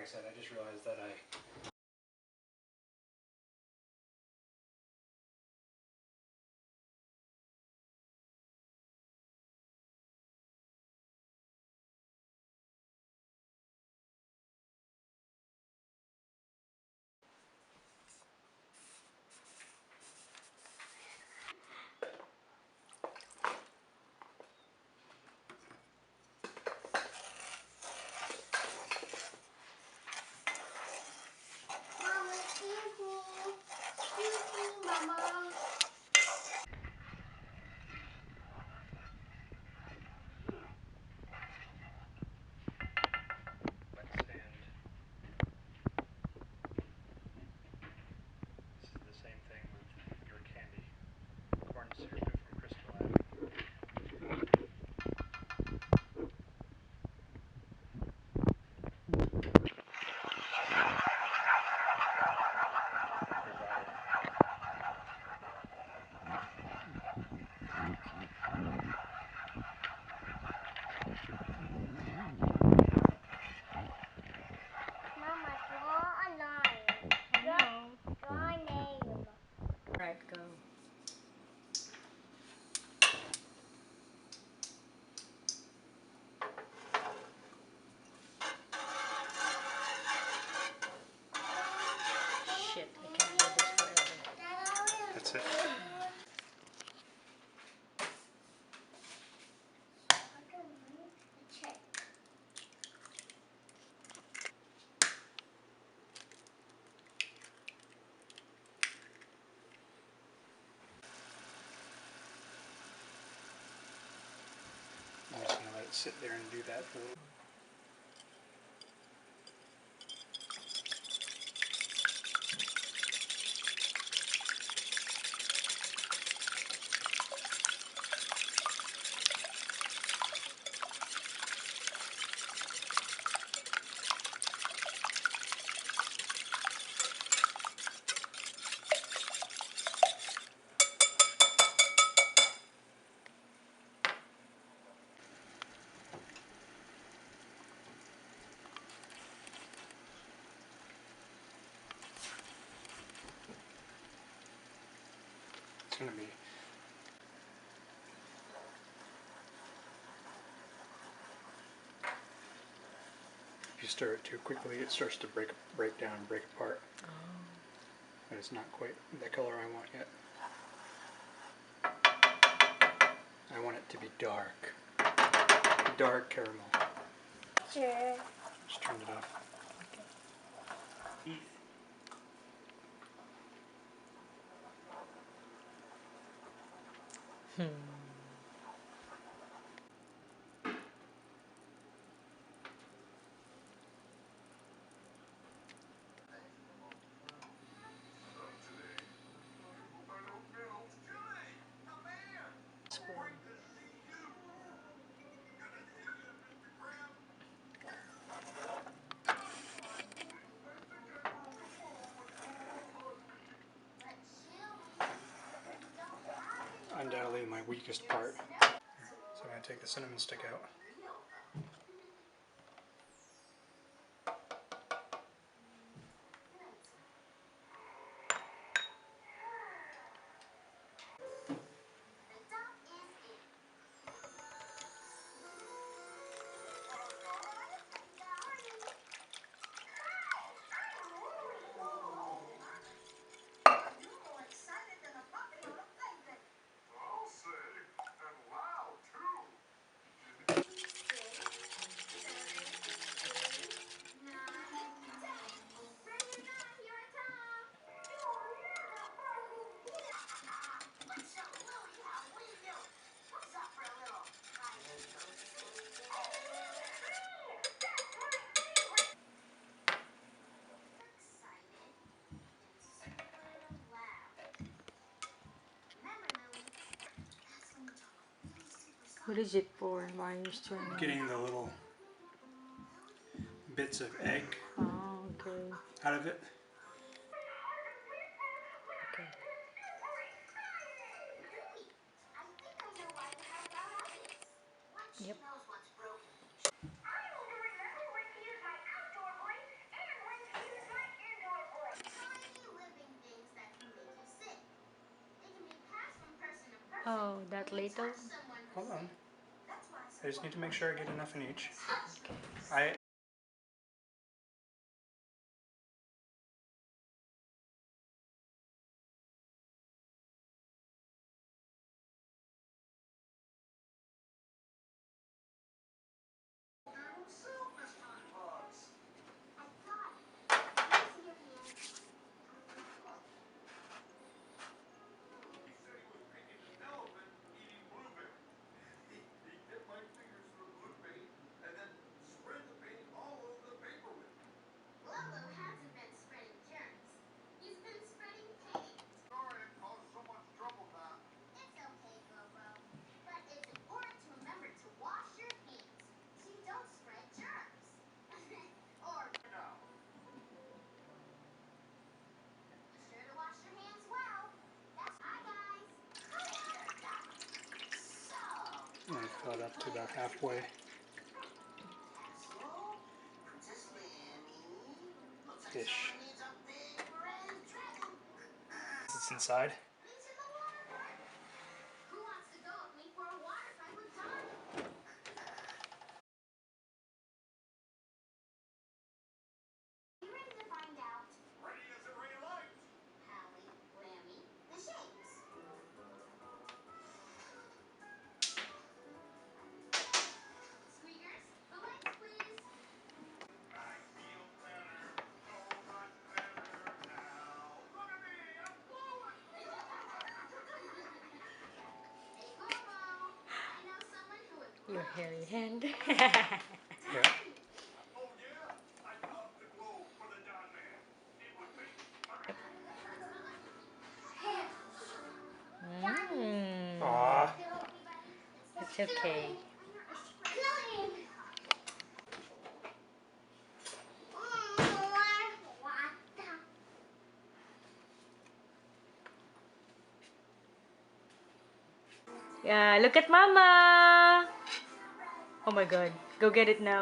I said, I just realized that I Mama, draw a line. Draw a name. Alright, go. Shit, I can't do this forever. that's it. Check. I'm just gonna let it sit there and do that for a little. It's gonna be. If you stir it too quickly, it starts to break down, break apart. Oh. But it's not quite the color I want yet. I want it to be dark. Dark caramel. Sure. Just turned it off. Undoubtedly my weakest part. So I'm going to take the cinnamon stick out. What is it for? Why are you stirring it? Getting the little bits of egg Oh, okay. out of it. Okay. Yep. Oh, that little? Hold on. I just need to make sure I get enough in each. Okay. I fill it up to about halfway. Ish. It's inside. Your hairy hand. Yeah. Mm, Aw. it's okay. Yeah, look at Mama. Oh my God. Go get it now.